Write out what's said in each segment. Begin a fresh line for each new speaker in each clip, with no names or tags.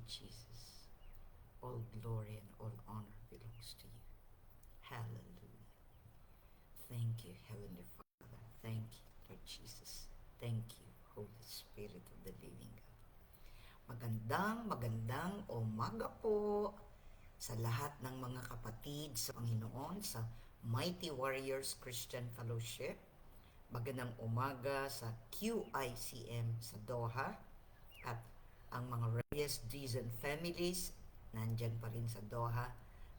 Jesus. All glory and all honor belongs to you. Hallelujah. Thank you, Heavenly Father. Thank you, Lord Jesus. Thank you, Holy Spirit of the living God. Magandang umaga po sa lahat ng mga kapatid sa Panginoon sa Mighty Warriors Christian Fellowship. Magandang umaga sa QICM sa Doha at ang mga Reyes Dizon families nandyan pa rin sa Doha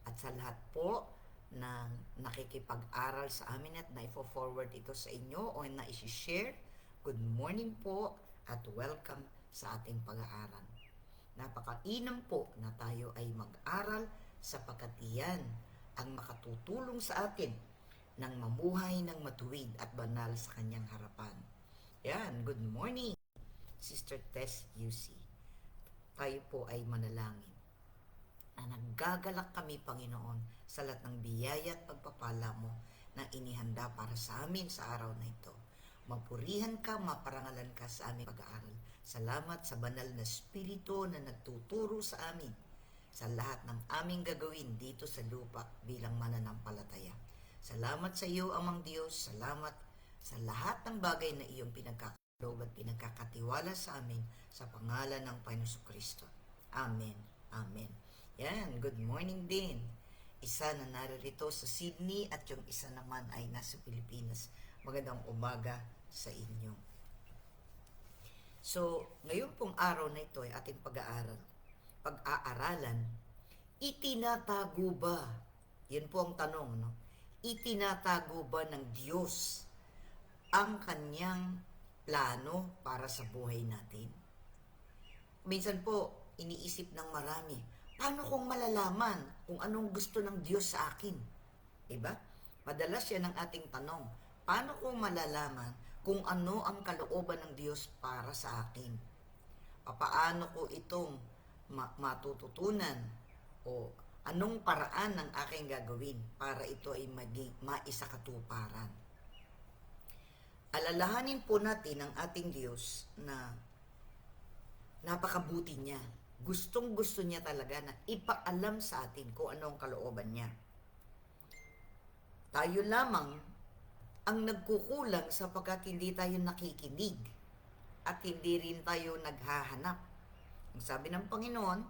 at sa lahat po na nakikipag-aral sa amin at na-forward ito sa inyo o na-share. Good morning po at welcome sa ating pag-aaral. Napakainam po na tayo ay mag-aral sapagkat iyan ang makatutulong sa atin ng mamuhay ng matuwid at banal sa kanyang harapan. Yan, good morning, Sister Tess UC. Tayo po ay manalangin na naggagalak kami, Panginoon, sa lahat ng biyaya at pagpapala mo na inihanda para sa amin sa araw na ito. Mapurihan ka, maparangalan ka sa aming pag-aaral. Salamat sa banal na Espiritu na nagtuturo sa amin sa lahat ng aming gagawin dito sa lupa bilang mananampalataya. Salamat sa iyo, Amang Diyos. Salamat sa lahat ng bagay na iyong pinagkakaloob at pinagkakatiwala sa amin sa pangalan ng Panginoon Kristo. Amen. Amen. Yan, good morning din. Isa na naririto sa Sydney at yung isa naman ay nasa Pilipinas. Magandang umaga sa inyo. So, ngayon pong araw na ito ay ating pag-aaralan, itinatago ba? Yan po ang tanong, no? Itinatago ba ng Diyos ang kanyang plano para sa buhay natin? Minsan po, iniisip ng marami, paano kung malalaman kung anong gusto ng Diyos sa akin? Diba? Madalas yan ang ating tanong. Paano kung malalaman kung ano ang kalooban ng Diyos para sa akin? Paano ko itong matututunan? O anong paraan ng aking gagawin para ito ay maisakatuparan? Alalahanin po natin ang ating Diyos na napakabuti niya. Gustong-gusto niya talaga na ipaalam sa atin kung ano ang kalooban niya. Tayo lamang ang nagkukulang sapagkat hindi tayo nakikinig at hindi rin tayo naghahanap. Ang sabi ng Panginoon,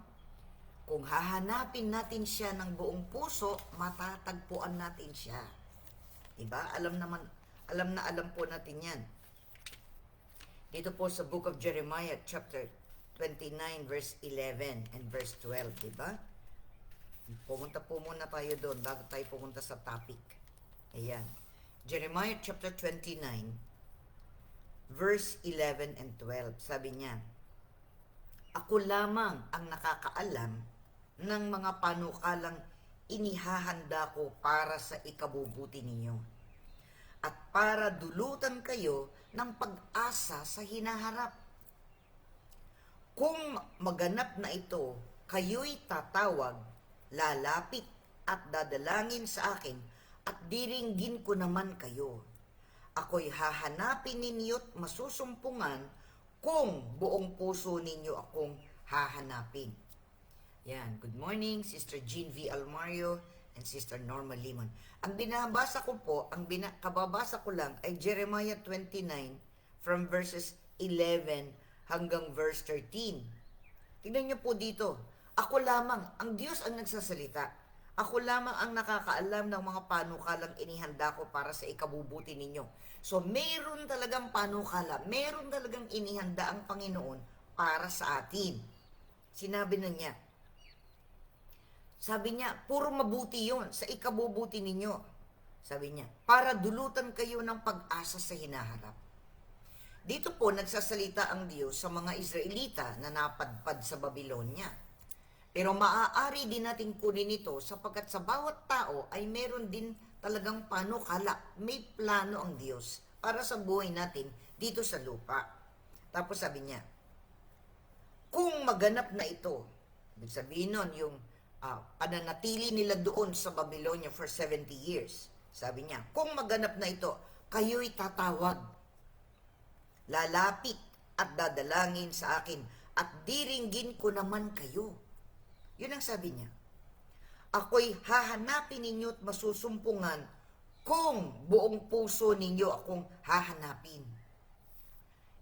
kung hahanapin natin siya ng buong puso, matatagpuan natin siya. Diba? Alam po natin yan. Dito po sa Book of Jeremiah, chapter 29, verse 11 and verse 12, diba? Pumunta po muna tayo doon bago tayo pumunta sa topic. Ayan. Jeremiah chapter 29, verse 11 and 12. Sabi niya, ako lamang ang nakakaalam ng mga panukalang inihahanda ko para sa ikabubuti ninyo at para dulutan kayo ng pag-asa sa hinaharap. Kung maganap na ito, kayo'y tatawag, lalapit at dadalangin sa akin at diringgin ko naman kayo. Ako'y hahanapin ninyo't masusumpungan kung buong puso ninyo akong hahanapin. Yan. Good morning, Sister Jean V. Almario and Sister Norma Limon. Ang binabasa ko po, kababasa ko lang ay Jeremiah 29 from verses 11 hanggang verse 13. Tingnan niyo po dito. Ako lamang, ang Diyos ang nagsasalita. Ako lamang ang nakakaalam ng mga panukalang inihanda ko para sa ikabubuti ninyo. So, mayroon talagang panukala, mayroon talagang inihanda ang Panginoon para sa atin. Sinabi na niya. Sabi niya, puro mabuti yon sa ikabubuti ninyo. Sabi niya, para dulutan kayo ng pag-asa sa hinaharap. Dito po nagsasalita ang Diyos sa mga Israelita na napadpad sa Babylonia. Pero maaari din natin kunin ito sapagkat sa bawat tao ay meron din talagang panukala. May plano ang Diyos para sa buhay natin dito sa lupa. Tapos sabi niya, kung maganap na ito, ibig sabihin nun yung pananatili nila doon sa Babylonia for 70 years. Sabi niya, kung maganap na ito, kayo'y tatawag, lalapit at dadalangin sa akin at diringgin ko naman kayo. Yun ang sabi niya. Ako'y hahanapin ninyo at masusumpungan kung buong puso ninyo akong hahanapin.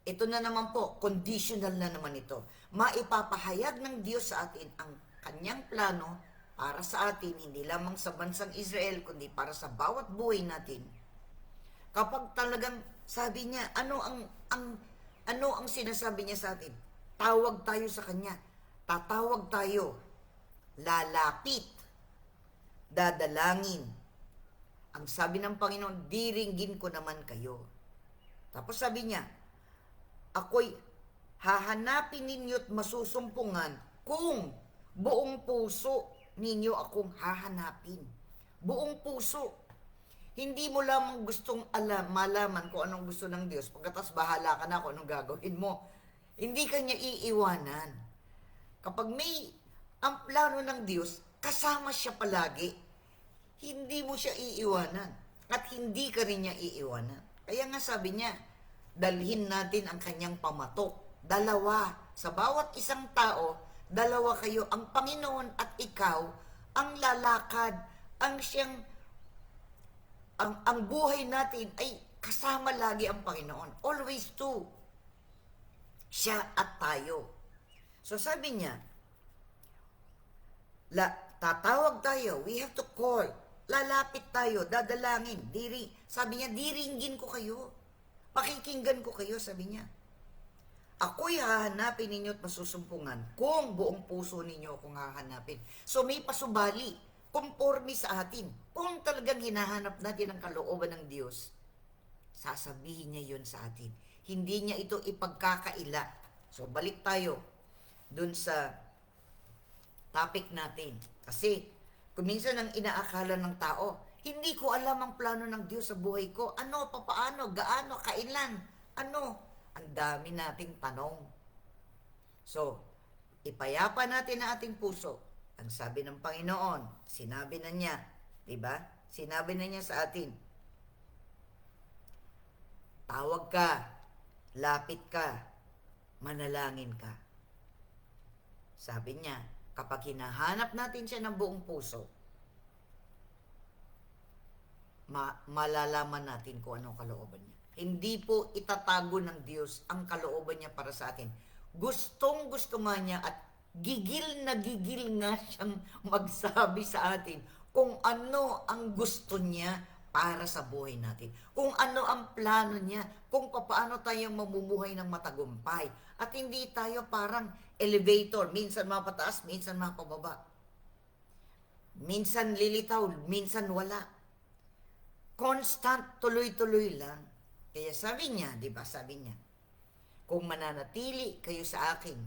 Ito na naman po, conditional na naman ito. Maipapahayag ng Diyos sa atin ang kanyang plano para sa atin, hindi lamang sa bansang Israel, kundi para sa bawat buhay natin. Kapag talagang sabi niya, ano ang sinasabi niya sa atin? Tawag tayo sa kanya. Tatawag tayo. Lalapit. Dadalangin. Ang sabi ng Panginoon, diringgin ko naman kayo. Tapos sabi niya, ako'y hahanapin ninyo at masusumpungan kung buong puso ninyo akong hahanapin. Buong puso. Hindi mo lamang gustong malaman kung anong gusto ng Diyos. Pagkatas bahala ka na kung anong gagawin mo. Hindi ka niya iiwanan. Kapag ang plano ng Diyos, kasama siya palagi. Hindi mo siya iiwanan. At hindi ka rin niya iiwanan. Kaya nga sabi niya, dalhin natin ang kanyang pamatok. Dalawa. Sa bawat isang tao, dalawa kayo. Ang Panginoon at ikaw, ang lalakad, ang buhay natin ay kasama lagi ang Panginoon. Always two. Siya at tayo. So sabi niya, tatawag tayo, we have to call. Lalapit tayo, dadalangin. Sabi niya, diringgin ko kayo. Pakikinggan ko kayo, sabi niya. Ako'y hahanapin ninyo at masusumpungan kung buong puso ninyo akong hahanapin. So may pasubali, conforme sa atin. Kung talagang hinahanap natin ang kalooban ng Diyos, sasabihin niya yun sa atin. Hindi niya ito ipagkakaila. So balik tayo dun sa topic natin. Kasi kung minsan ang inaakala ng tao, hindi ko alam ang plano ng Diyos sa buhay ko. Ano, papaano, gaano, kailan, ano. Ang dami nating tanong. So, ipayapa natin ang ating puso. Ang sabi ng Panginoon, sinabi na niya, diba? Sinabi na niya sa atin, tawag ka, lapit ka, manalangin ka. Sabi niya, kapag hinahanap natin siya ng buong puso, malalaman natin kung anong kalooban niya. Hindi po itatago ng Diyos ang kalooban niya para sa atin. Gustong-gusto nga niya at gigil na gigil nga siyang magsabi sa atin kung ano ang gusto niya para sa buhay natin. Kung ano ang plano niya, kung paano tayong mamumuhay ng matagumpay. At hindi tayo parang elevator, minsan mapataas, minsan mapababa. Minsan lilitaw, minsan wala. Constant, tuloy-tuloy lang. Kaya sabi niya, di ba, sabi niya, kung mananatili kayo sa akin,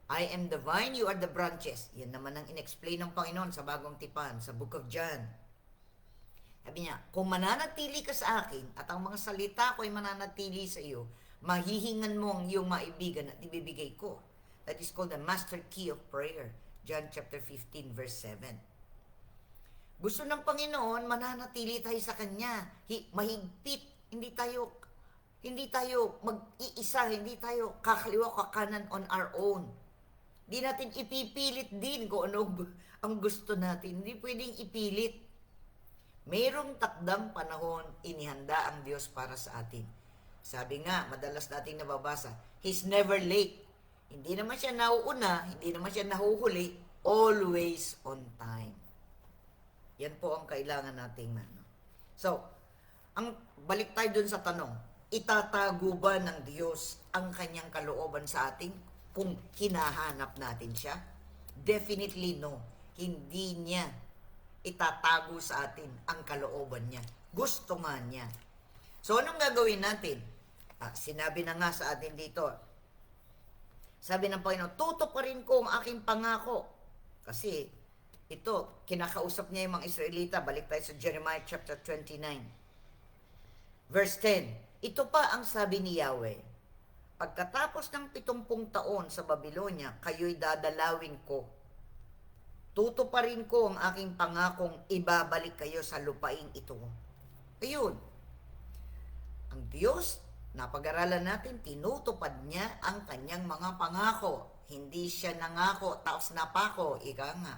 I am the vine, you are the branches. Yan naman ang inexplain ng Panginoon sa Bagong Tipan, sa Book of John. Sabi niya, kung mananatili ka sa akin, at ang mga salita ko ay mananatili sa iyo, mahihingan mo ang iyong maibigan at ibibigay ko. That is called the master key of prayer. John chapter 15, verse 7. Gusto ng Panginoon, mananatili tayo sa Kanya. Mahigpit. Hindi tayo mag-iisa, hindi tayo kakaliwa kakanan on our own. Hindi natin ipipilit din kung ano ang gusto natin. Hindi pwedeng ipilit. Mayroong takdang panahon, inihanda ang Diyos para sa atin. Sabi nga, madalas nating nababasa, He's never late. Hindi naman siya nauuna, hindi naman siya nahuhuli, always on time. Yan po ang kailangan nating So, balik tayo dun sa tanong, itatago ba ng Diyos ang kanyang kalooban sa atin kung hinahanap natin siya? Definitely no. Hindi niya itatago sa atin ang kalooban niya. Gusto nga niya. So, anong gagawin natin? Sinabi na nga sa atin dito. Sabi ng Panginoon, tutuparin ko ang aking pangako. Kasi, ito, kinakausap niya yung mga Israelita. Balik tayo sa Jeremiah chapter 29. Verse 10, ito pa ang sabi ni Yahweh, pagkatapos ng 70 taon sa Babylonia, kayo'y dadalawin ko. Tutuparin ko ang aking pangakong ibabalik kayo sa lupaing ito. Ayun. Ang Diyos, napag-aralan natin, tinutupad niya ang kanyang mga pangako. Hindi siya nangako, tapos napako, ika nga.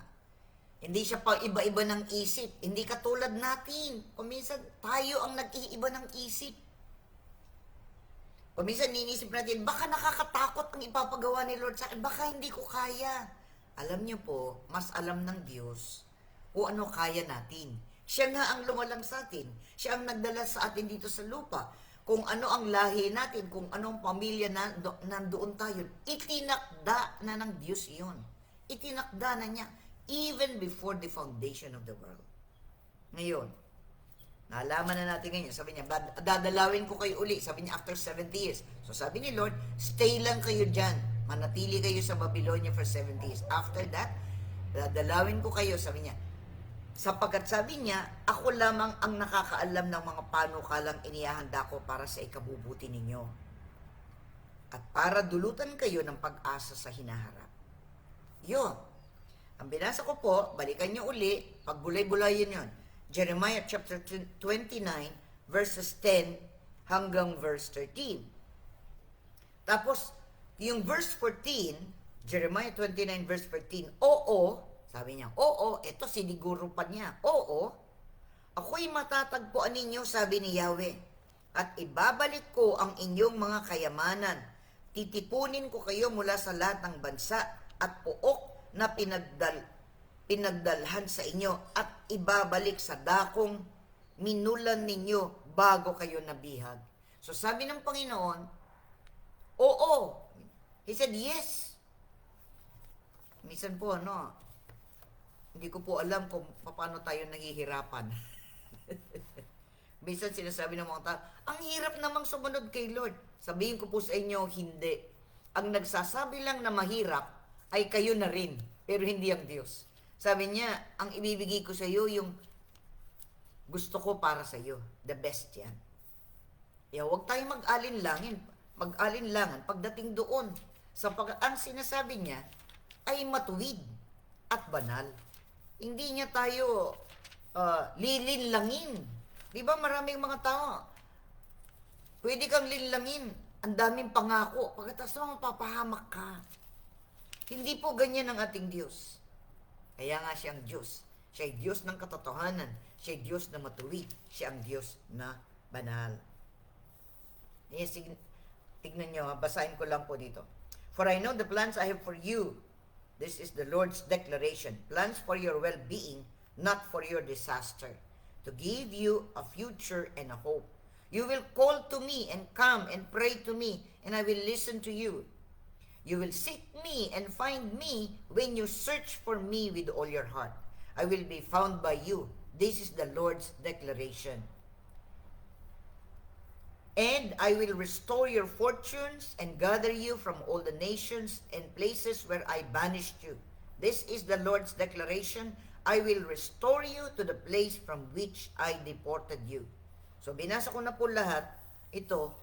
Hindi siya pa iba-iba ng isip. Hindi katulad natin. Kuminsan, tayo ang nag-iiba ng isip. Kuminsan, ninisip natin, baka nakakatakot ang ipapagawa ni Lord sa akin. Baka hindi ko kaya. Alam niyo po, mas alam ng Diyos kung ano kaya natin. Siya nga ang lumalang sa atin. Siya ang nagdala sa atin dito sa lupa. Kung ano ang lahi natin, kung anong pamilya na nandoon tayo, itinakda na ng Diyos iyon. Itinakda na niya, even before the foundation of the world. Ngayon, nalaman na natin ngayon, sabi niya, dadalawin ko kayo uli, sabi niya, after 70 years. So sabi ni Lord, stay lang kayo dyan, manatili kayo sa Babylonia for 70 years. After that, dadalawin ko kayo, sabi niya, sapagkat sabi niya, ako lamang ang nakakaalam ng mga panukalang inihahanda ko para sa ikabubuti ninyo. At para dulutan kayo ng pag-asa sa hinaharap. Yun. Ang binasa ko po, balikan nyo uli, pagbulay-bulayin yun. Jeremiah chapter 29, verses 10 hanggang verse 13. Tapos, yung verse 14, Jeremiah 29, verse 14, oo, sabi niya, oo, ito siniguro pa niya, oo, ako'y matatagpuan ninyo, sabi ni Yahweh, at ibabalik ko ang inyong mga kayamanan. Titipunin ko kayo mula sa lahat ng bansa at puok na pinagdalhan sa inyo at ibabalik sa dakong minulan ninyo bago kayo nabihag. So sabi ng Panginoon, oo. He said yes. Minsan po, hindi ko po alam kung paano tayo nahihirapan. Minsan sinasabi ng mga tao, ang hirap namang sumunod kay Lord. Sabihin ko po sa inyo, hindi. Ang nagsasabi lang na mahirap, ay kayo na rin, pero hindi ang Diyos. Sabi niya, ang ibibigay ko sa iyo, yung gusto ko para sa iyo. The best yan. Huwag tayong mag-alinlangan pagdating doon. Sapagkat ang sinasabi niya ay matuwid at banal. Hindi niya tayo lilinlangin. Di ba maraming mga tao, pwede kang linlangin, ang daming pangako, pagkatapos naman mapapahamak ka. Hindi po ganyan ang ating Diyos. Kaya nga siya ang Diyos. Siya ay Diyos ng katotohanan. Siya ay Diyos na matuwid. Siya ang Diyos na banal. Yes, tignan nyo, basahin ko lang po dito. For I know the plans I have for you. This is the Lord's declaration. Plans for your well-being, not for your disaster. To give you a future and a hope. You will call to me and come and pray to me, and I will listen to you. You will seek me and find me when you search for me with all your heart. I will be found by you. This is the Lord's declaration. And I will restore your fortunes and gather you from all the nations and places where I banished you. This is the Lord's declaration. I will restore you to the place from which I deported you. So binasa ko na po lahat ito.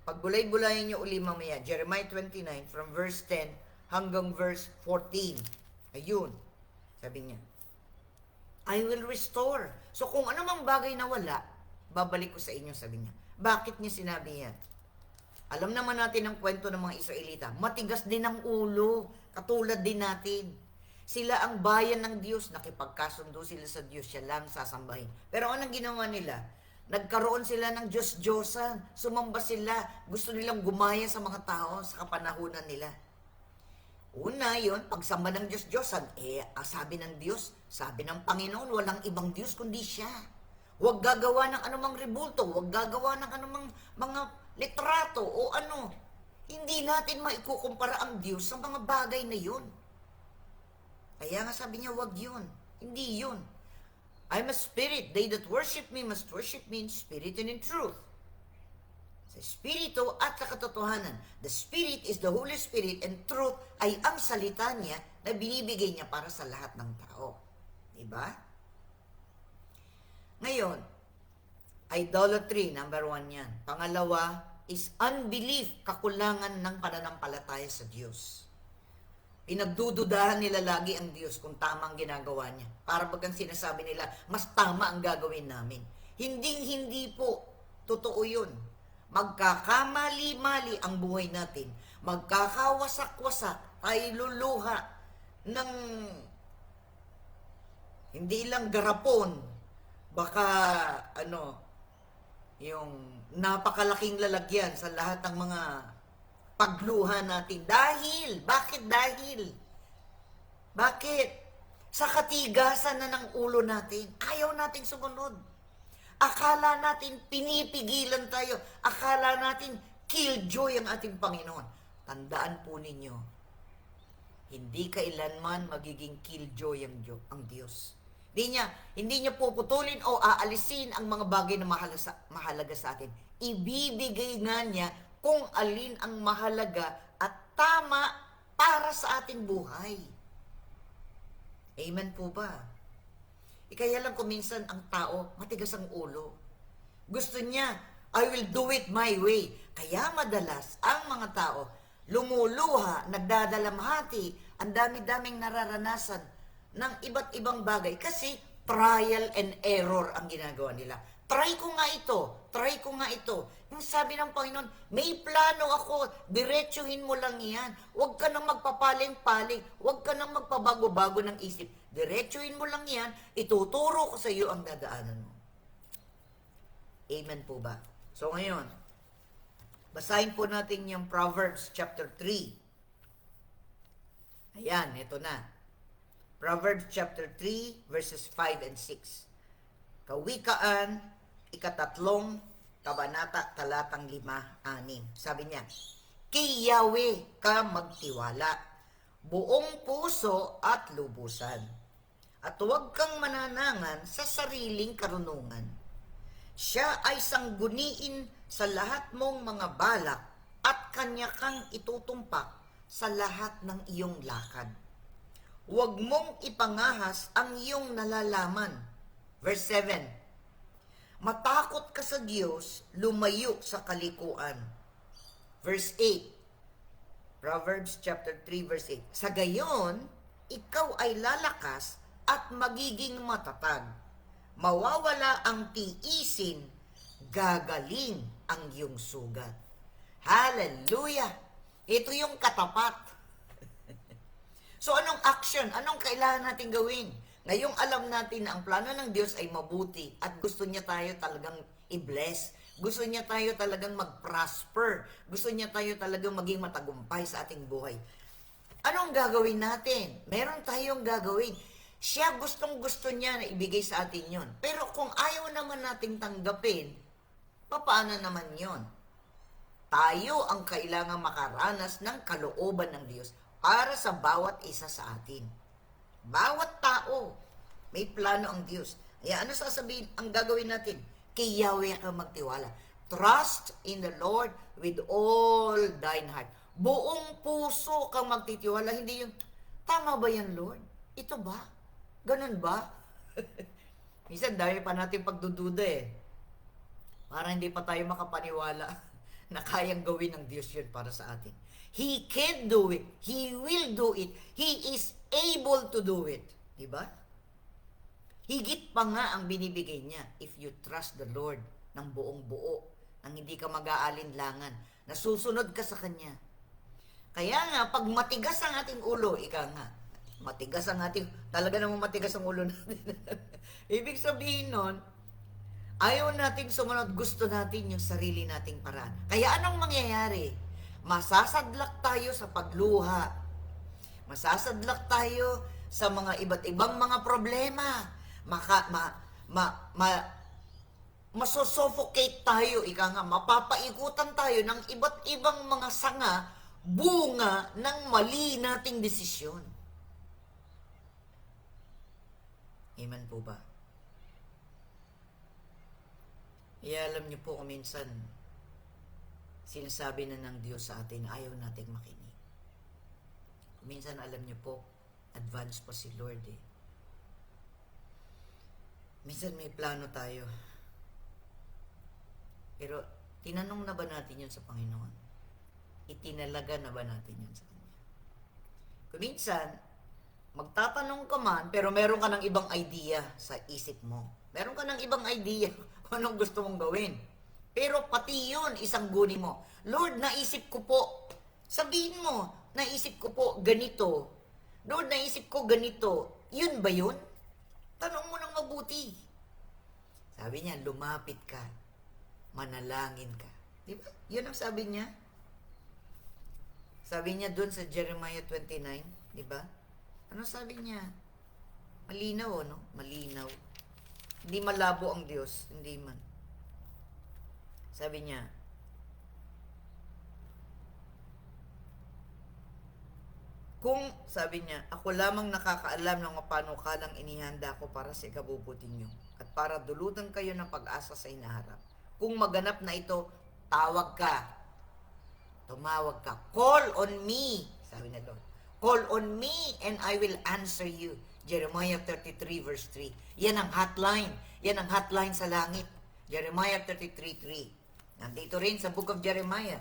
Pagbulay-bulayin nyo uli mamaya, Jeremiah 29 from verse 10 hanggang verse 14. Ayun, sabi niya, I will restore. So kung ano mang bagay na wala, babalik ko sa inyo, sabi niya. Bakit niya sinabi yan? Alam naman natin ang kwento ng mga Israelita. Matigas din ang ulo, katulad din natin. Sila ang bayan ng Diyos, nakipagkasundo sila sa Diyos, siya lang sasambahin. Pero anong ginawa nila? Nagkaroon sila ng Diyos-Diyosan. Sumamba sila. Gusto nilang gumaya sa mga tao sa kapanahunan nila. Una yun, pagsamba ng Diyos-Diyosan, sabi ng Diyos, sabi ng Panginoon, walang ibang Diyos kundi siya. Huwag gagawa ng anumang rebulto, huwag gagawa ng anumang mga litrato o ano. Hindi natin maikukumpara ang Diyos sa mga bagay na yun. Kaya nga sabi niya, huwag yun. Hindi yun. I'm a spirit. They that worship me must worship me in spirit and in truth. Sa Espiritu at sa katotohanan. The Spirit is the Holy Spirit and truth ay ang salita niya na binibigay niya para sa lahat ng tao. Diba? Ngayon, idolatry, number 1 yan. Pangalawa is unbelief, kakulangan ng pananampalataya sa Diyos. Pinagdududahan nila lagi ang Diyos kung tama ang ginagawa niya. Para bagang sinasabi nila, mas tama ang gagawin namin. Hindi po. Totoo yun. Magkakamali-mali ang buhay natin. Magkakawasak-wasak. ay luluha ng hindi lang garapon, baka yung napakalaking lalagyan sa lahat ng mga pagluha natin. Bakit? Sa katigasan na ng ulo natin, ayaw natin sumunod. Akala natin pinipigilan tayo. Akala natin killjoy ang ating Panginoon. Tandaan po ninyo, hindi kailanman magiging killjoy ang Diyos. Hindi niya puputulin o aalisin ang mga bagay na mahalaga sa atin. Ibibigay nga niya kung alin ang mahalaga at tama para sa ating buhay. Amen po ba? Kaya lang kung minsan ang tao, matigas ang ulo. Gusto niya, I will do it my way. Kaya madalas, ang mga tao, lumuluha, nagdadalamhati, ang dami-daming nararanasan ng iba't ibang bagay kasi trial and error ang ginagawa nila. Try ko nga ito. Yung sabi ng Panginoon, may plano ako, diretsuhin mo lang yan. Huwag ka nang magpapaling-paling, huwag ka nang magpabago-bago ng isip. Diretsuhin mo lang yan, ituturo ko sa iyo ang dadaanan mo. Amen po ba? So ngayon, basahin po natin yung Proverbs chapter 3. Ayan, ito na. Proverbs chapter 3, verses 5 and 6. Kawikaan, 3, kabanata, talatang 5-6. Sabi niya, kay Yahweh ka magtiwala, buong puso at lubusan. At huwag kang mananangan sa sariling karunungan. Siya ay sangguniin sa lahat mong mga balak at kanya kang itutumpak sa lahat ng iyong lakad. Huwag mong ipangahas ang iyong nalalaman. Verse 7. Matakot ka sa Diyos, lumayo sa kalikuan. Verse 8. Proverbs chapter 3 verse 8. Sa gayon, ikaw ay lalakas at magiging matatag. Mawawala ang tiisin, gagaling ang iyong sugat. Hallelujah! Ito yung katapat. So anong action? Anong kailangan natin gawin? Ngayong alam natin na ang plano ng Diyos ay mabuti at gusto niya tayo talagang i-bless. Gusto niya tayo talagang mag-prosper. Gusto niya tayo talagang maging matagumpay sa ating buhay. Anong gagawin natin? Meron tayong gagawin. Siya gustong-gusto niya na ibigay sa atin yon. Pero kung ayaw naman nating tanggapin, paano naman yon? Tayo ang kailangang makaranas ng kalooban ng Diyos para sa bawat isa sa atin. Bawat tao, may plano ang Diyos. Kaya ano sasabihin, ang gagawin natin? Kay Yahweh ka magtiwala. Trust in the Lord with all thine heart. Buong puso kang magtitiwala. Hindi yung, tama ba yan, Lord? Ito ba? Ganun ba? Minsan, dahil pa natin pagdududa Para hindi pa tayo makapaniwala na kayang gawin ng Diyos yun para sa atin. He can do it. He will do it. He is able to do it. Diba? Higit pa nga ang binibigay niya if you trust the Lord ng buong buo, nang hindi ka mag-aalinlangan, nasusunod ka sa Kanya. Kaya nga, pag matigas ang ating ulo, talaga namang matigas ang ulo natin. Ibig sabihin nun, ayaw nating sumunod, gusto natin yung sarili nating paraan. Kaya anong mangyayari? Masasadlak tayo sa pagluha. Masasadlak tayo sa mga iba't ibang mga problema. Masosuffocate tayo, mapapaikutan tayo ng iba't ibang mga sanga, bunga ng mali nating desisyon. Amen po ba? Alam niyo po kung minsan, sinasabi na ng Diyos sa atin, ayaw nating makinig. Minsan, alam niyo po, advance pa si Lord Minsan may plano tayo. Pero, tinanong na ba natin yun sa Panginoon? Itinalaga na ba natin yun sa Kanya? Kung minsan, magtatanong ka man, pero meron ka ng ibang idea sa isip mo. Meron ka ng ibang idea kung anong gusto mong gawin. Pero pati yun, isang guni mo. Lord, naisip ko po. Sabihin mo, naisip ko po ganito. Lord, naisip ko ganito. Yun ba yun? Tanong mo nang mabuti. Sabi niya, lumapit ka. Manalangin ka. Di ba? Yun ang sabi niya. Sabi niya doon sa Jeremiah 29, di ba? Ano sabi niya? Malinaw, no? Malinaw. Hindi malabo ang Diyos. Hindi man. Sabi niya, sabi niya, ako lamang nakakaalam ng panukalang inihanda ko para sa ikabubuti niyo at para dulutan kayo ng pag-asa sa hinaharap. Kung maganap na ito, tawag ka. Tumawag ka. Call on me. Sabi na Lord. Call on me and I will answer you. Jeremiah 33 verse 3. Yan ang hotline. Yan ang hotline sa langit. Jeremiah 33:3. Nandito rin sa book of Jeremiah.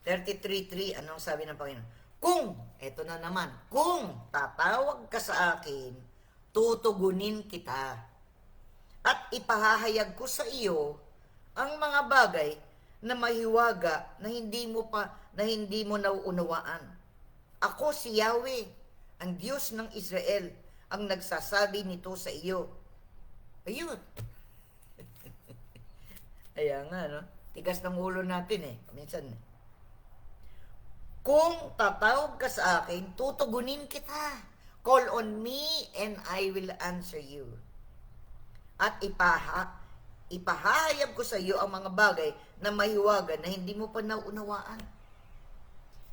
33:3, anong sabi ng Panginoon? Kung, eto na naman, kung tatawag ka sa akin, tutugunin kita. At ipahahayag ko sa iyo ang mga bagay na mahiwaga na hindi mo nauunawaan. Ako si Yahweh, ang Diyos ng Israel, ang nagsasabi nito sa iyo. Ayun. Ayan nga, no? Tigas ng ulo natin eh. Minsan kung tatawag ka sa akin, tutugunin kita. Call on me and I will answer you. At ipahayag ko sa iyo ang mga bagay na mahiwaga na hindi mo pa naunawaan.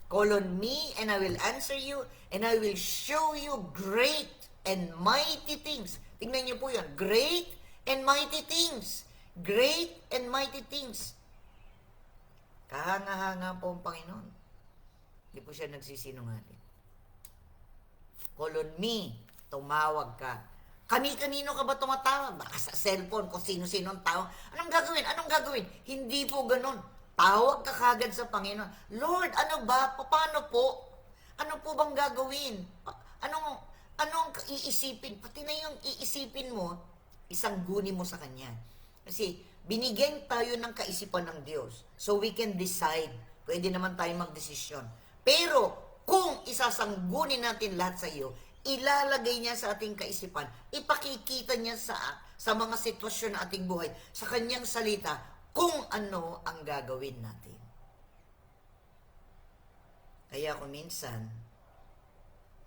Call on me and I will answer you and I will show you great and mighty things. Tingnan niyo po yan. Great and mighty things. Great and mighty things. Kahanga-hanga po ang Panginoon. Hindi po siya nagsisinungaling. Call on me. Tumawag ka. Kanino ka ba tumatawag? Baka sa cellphone, kung sino-sino ang tawag. Anong gagawin? Anong gagawin? Hindi po ganun. Tawag ka kagad sa Panginoon. Lord, ano ba? Paano po? Ano po bang gagawin? Anong iisipin? Pati na yung iisipin mo, isang guni mo sa Kanya. Kasi binigyan tayo ng kaisipan ng Diyos. So we can decide. Pwede naman tayo magdesisyon. Pero kung isasanggunin natin lahat sa iyo, ilalagay niya sa ating kaisipan, ipakikita niya sa mga sitwasyon ng ating buhay, sa kanyang salita, kung ano ang gagawin natin. Kaya kung minsan,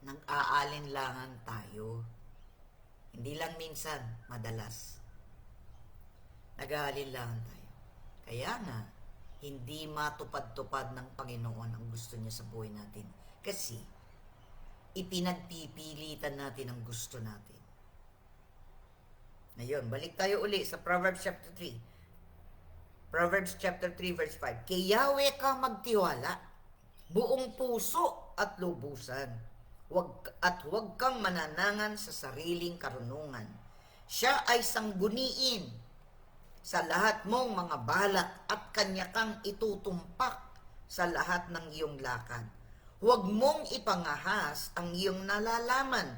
nag-aalinlangan tayo. Hindi lang minsan, madalas. Nag-aalinlangan tayo. Kaya nga, hindi matupad-tupad ng Panginoon ang gusto niya sa buhay natin. Kasi, ipinagpipilitan natin ang gusto natin. Ngayon, balik tayo uli sa Proverbs chapter 3. Proverbs chapter 3 verse 5. Kay Yahweh ka magtiwala, buong puso at lubusan. Huwag kang mananangan sa sariling karunungan. Siya ay sangguniin sa lahat mong mga balak at kanya kang itutumpak sa lahat ng iyong lakad. Huwag mong ipangahas ang iyong nalalaman.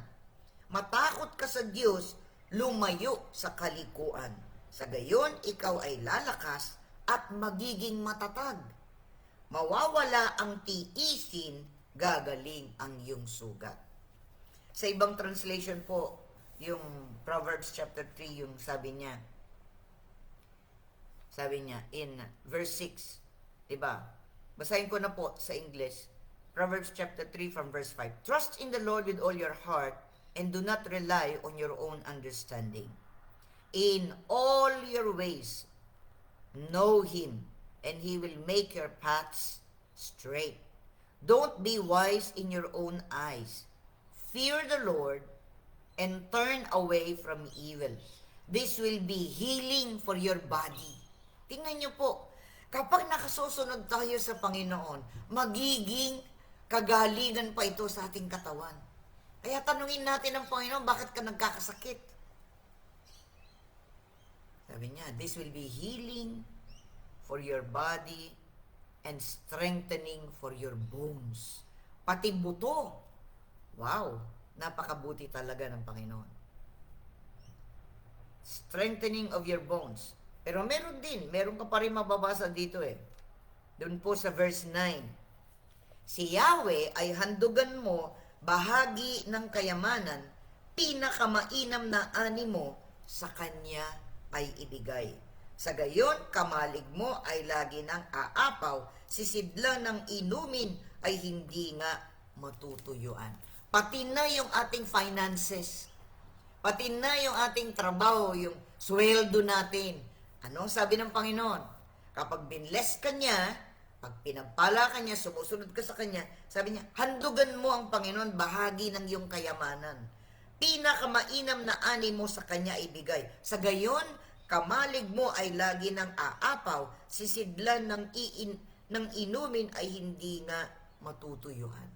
Matakot ka sa Diyos, lumayo sa kalikuan. Sa gayon, ikaw ay lalakas at magiging matatag. Mawawala ang tiisin, gagaling ang iyong sugat. Sa ibang translation po, yung Proverbs chapter 3, yung sabi niya in verse 6, diba? Basahin ko na po sa English. Proverbs chapter 3 from verse 5. Trust in the Lord with all your heart and do not rely on your own understanding. In all your ways, know Him, and He will make your paths straight. Don't be wise in your own eyes. Fear the Lord and turn away from evil. This will be healing for your body. Tingnan niyo po, kapag nakasusunod tayo sa Panginoon, magiging kagalingan pa ito sa ating katawan. Kaya tanungin natin ang Panginoon, bakit ka nagkakasakit? Sabi niya, this will be healing for your body and strengthening for your bones. Pati buto. Wow, napakabuti talaga ng Panginoon. Strengthening of your bones. Pero meron ka pa rin mababasa dito eh. Doon po sa verse 9. Si Yahweh ay handugan mo bahagi ng kayamanan, pinakamainam na ani mo sa kanya ay ibigay. Sa gayon, kamalig mo ay lagi ng aapaw, sisidla ng inumin ay hindi nga matutuyuan. Pati na yung ating finances, pati na yung ating trabaho, yung sweldo natin. Ano sabi ng Panginoon? Kapag binless ka niya, pag pinagpala ka niya, sumusunod ka sa kanya, sabi niya, handugan mo ang Panginoon bahagi ng iyong kayamanan. Pinakamainam na ani mo sa kanya ibigay. Sa gayon, kamalig mo ay lagi ng aapaw, sisidlan ng inumin ay hindi nga matutuyuhan.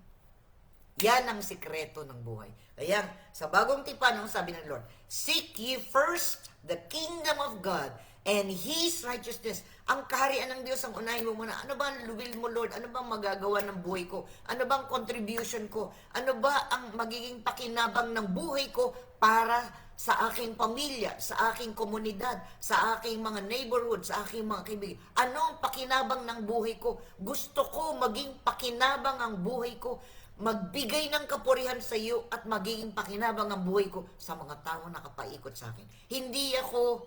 Yan ang sikreto ng buhay. Kaya sa bagong tipan, sabi ng Lord, seek ye first the kingdom of God and His righteousness. Ang kaharian ng Diyos ang unahin mo muna. Ano ba ang will mo, Lord? Ano bang magagawa ng buhay ko? Ano bang contribution ko? Ano ba ang magiging pakinabang ng buhay ko para sa aking pamilya, sa aking komunidad, sa aking mga neighborhood, sa aking mga kaibigan? Ano ang pakinabang ng buhay ko? Gusto ko maging pakinabang ang buhay ko, magbigay ng kapurihan sa iyo at magiging pakinabang ang buhay ko sa mga tao na nakapaikot sa akin. Hindi ako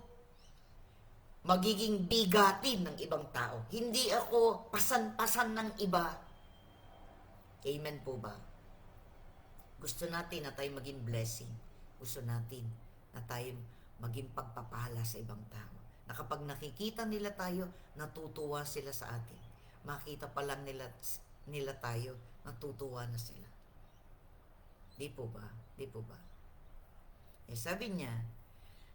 magiging bigatin ng ibang tao. Hindi ako pasan-pasan ng iba. Amen po ba? Gusto natin na tayo maging blessing. Gusto natin na tayo maging pagpapala sa ibang tao. Na kapag nakikita nila tayo, natutuwa sila sa atin. Makita pa lang nila tayo, natutuwa na sila. Di po ba? Di po ba? Eh sabi niya,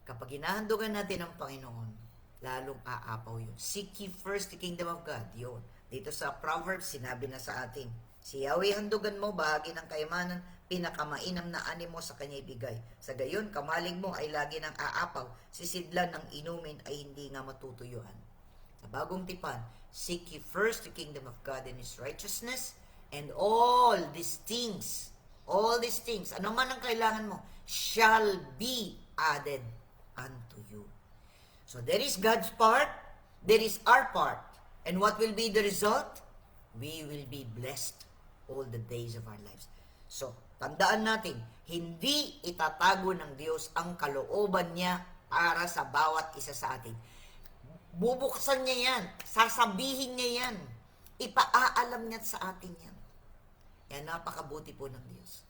kapag hinahandugan natin ang Panginoon, lalong aapaw yun. Seek ye first the kingdom of God. Yun. Dito sa Proverbs, sinabi na sa atin, si Yahweh handugan mo, bahagi ng kayamanan, pinakamainam na ani mo sa kanya ibigay. Sa gayon, kamalig mo ay lagi ng aapaw, sisidlan ng inumin ay hindi nga matutuyuan. Sa bagong tipan, seek ye first the kingdom of God and His righteousness, and all these things, ano man ang kailangan mo, shall be added unto you. So there is God's part, there is our part. And what will be the result? We will be blessed all the days of our lives. So, tandaan natin, hindi itatago ng Diyos ang kalooban niya para sa bawat isa sa atin. Bubuksan niya yan, sasabihin niya yan, ipaaalam niya sa atin yan. Yan, napakabuti po ng Diyos.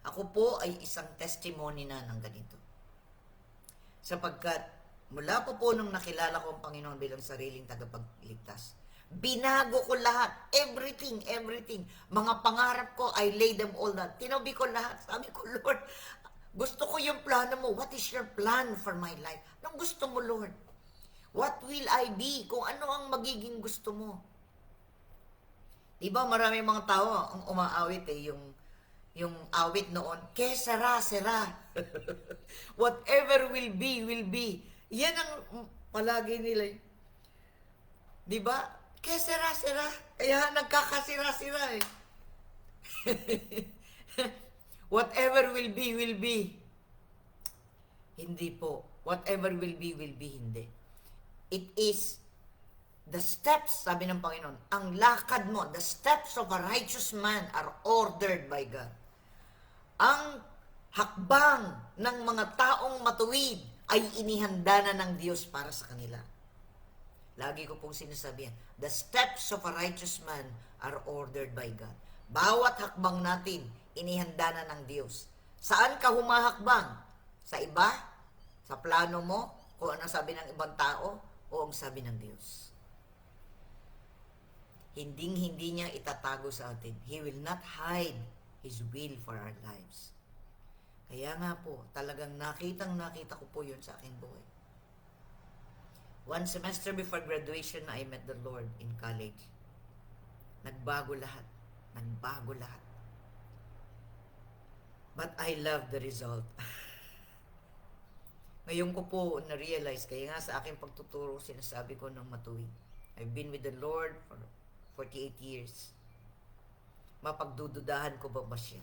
Ako po ay isang testimony na ng ganito. Sapagkat mula po nung nakilala ko ang Panginoon bilang sariling tagapagligtas, binago ko lahat, everything. Mga pangarap ko, I laid them all down. Tinabi ko lahat. Sabi ko, Lord, gusto ko yung plano mo. What is your plan for my life? Anong gusto mo, Lord? What will I be? Kung ano ang magiging gusto mo. Diba maraming mga tao ang umaawit yung awit noon, que sera. Whatever will be. Yan ang palagi nila. Di ba? Que sera. Kaya nagkakasira-sira eh. Whatever will be. Hindi po. Whatever will be, hindi. It is the steps, sabi ng Panginoon, ang lakad mo, the steps of a righteous man are ordered by God. Ang hakbang ng mga taong matuwid ay inihanda na ng Diyos para sa kanila. Lagi ko pong sinasabihan, the steps of a righteous man are ordered by God. Bawat hakbang natin, inihanda na ng Diyos. Saan ka humahakbang? Sa iba? Sa plano mo? Kung ano sabi ng ibang tao? O ang sabi ng Diyos? Hindi niya itatago sa atin. He will not hide His will for our lives. Kaya nga po, talagang nakita ko po yun sa aking buhay. One semester before graduation na I met the Lord in college. Nagbago lahat. But I love the result. Ngayon ko po na-realize, kaya nga sa aking pagtuturo, sinasabi ko ng matuwid. I've been with the Lord for 48 years. Mapagdududahan ko ba siya?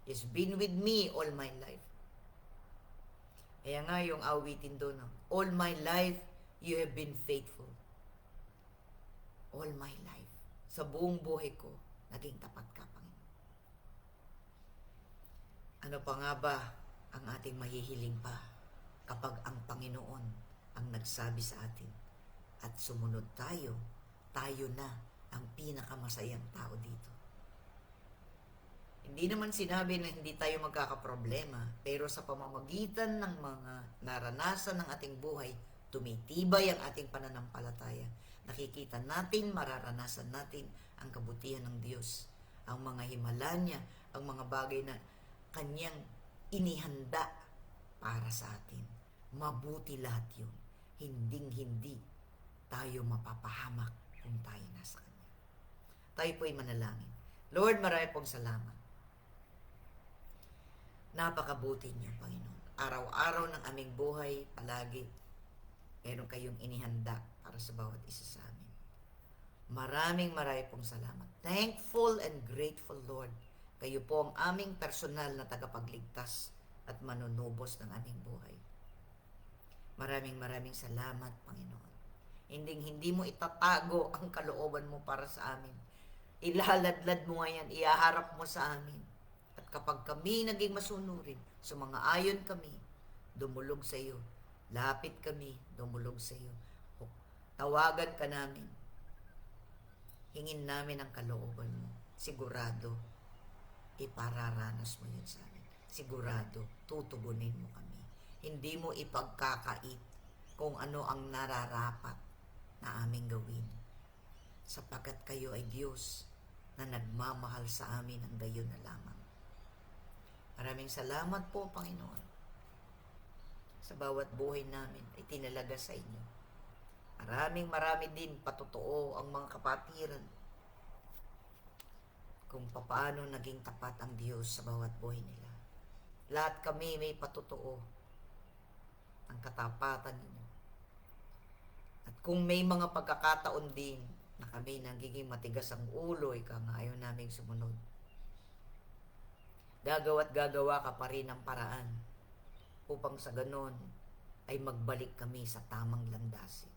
He's been with me all my life. Kaya nga yung awitin doon, all my life, you have been faithful. All my life. sa buong buhay ko, naging tapat ka, Panginoon. Ano pa nga ba ang ating mahihiling pa kapag ang Panginoon ang nagsabi sa atin at sumunod tayo, tayo na ang pinakamasayang tao dito. Hindi naman sinabi na hindi tayo magkakaproblema, pero sa pamamagitan ng mga naranasan ng ating buhay, tumitibay ang ating pananampalataya. Nakikita natin, mararanasan natin ang kabutihan ng Diyos, ang mga himala niya, ang mga bagay na Kanyang inihanda para sa atin. Mabuti lahat yun. Hinding-hindi tayo mapapahamak kung tayo nasa Kanya. Tayo po'y manalangin. Lord, marami pong salamat. Napakabuti niyo, Panginoon. Araw-araw ng aming buhay, palagi, meron kayong inihanda para sa bawat isa sa amin. Maraming pong salamat. Thankful and grateful, Lord. Kayo po ang aming personal na tagapagligtas at manunubos ng aming buhay. Maraming salamat, Panginoon. Hindi mo itatago ang kalooban mo para sa amin. Ilaladlad mo ngayon, ihaharap mo sa amin. At kapag kami naging masunurin, sumang-ayon kami, dumulog sa iyo. Lapit kami, dumulog sa iyo. Tawagan ka namin. Hingin namin ang kalooban mo. Sigurado, ipararanas mo yun sa amin. Sigurado, tutugunin mo kami. Hindi mo ipagkakait kung ano ang nararapat na aming gawin. Sapagkat kayo ay Diyos na nagmamahal sa amin ang gayon na lamang. Maraming salamat po, Panginoon. Sa bawat buhay namin ay tinalaga sa inyo. Marami din patotoo ang mga kapatiran kung paano naging tapat ang Diyos sa bawat buhay nila. Lahat kami may patotoo ang katapatan ninyo. At kung may mga pagkakataon din na kami nagiging matigas ang ulo, ika nga ayaw naming sumunod, gagawa ka pa rin ng paraan upang sa ganon ay magbalik kami sa tamang landasin.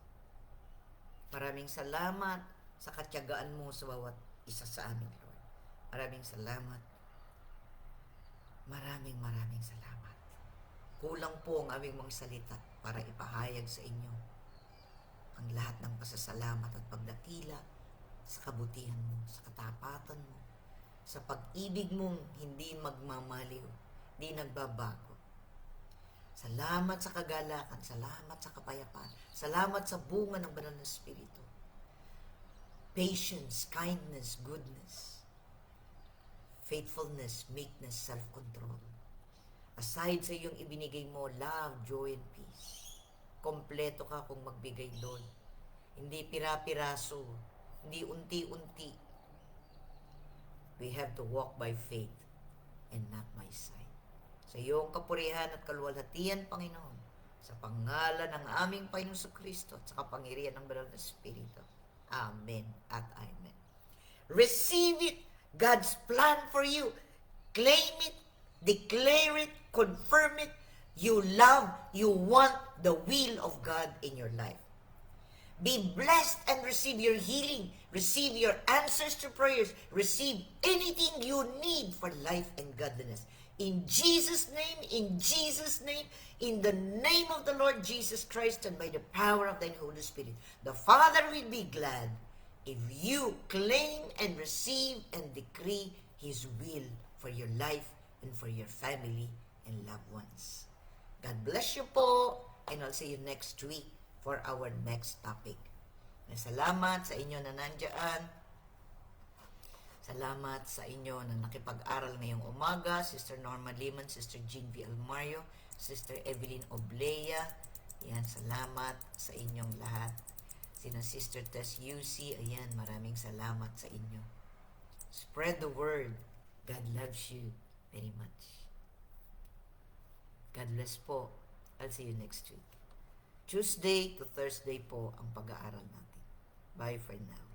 Maraming salamat sa katiyagaan mo sa bawat isa sa amin, Lord. Maraming salamat. Maraming salamat. Kulang po ang aming mga salita para ipahayag sa inyo ang lahat ng pasasalamat at pagdakila sa kabutihan mo, sa katapatan mo, sa pag-ibig mong hindi magmamaliw, hindi nagbabago. Salamat sa kagalakan, salamat sa kapayapaan, salamat sa bunga ng banal na Espiritu. Patience, kindness, goodness, faithfulness, meekness, self-control. Aside sa iyong ibinigay mo, love, joy, and peace. Kompleto ka kung magbigay, Lord. Hindi pira-piraso, hindi unti-unti. We have to walk by faith and not by sight. Sa iyong kapurihan at kaluwalhatian, Panginoon, sa pangalan ng aming Panginoon Kristo at sa kapangyarihan ng banal na Espiritu. Amen at amen. Receive it. God's plan for you. Claim it, declare it, confirm it. You love, you want the will of God in your life. Be blessed and receive your healing. Receive your answers to prayers. Receive anything you need for life and godliness. In Jesus' name, in the name of the Lord Jesus Christ, and by the power of the Holy Spirit, the Father will be glad if you claim and receive and decree His will for your life and for your family and loved ones. God bless you po, and I'll see you next week for our next topic. Salamat sa inyo na nandiyan. Salamat sa inyo na nakipag-aral ngayong umaga. Sister Norma Liman, Sister Jean V. Almario, Sister Evelyn Oblea. Yan, salamat sa inyong lahat. Sina Sister Tess UC, ayan, maraming salamat sa inyo. Spread the word. God loves you very much. God bless po. I'll see you next week. Tuesday to Thursday po ang pag-aaral natin. Bye for now.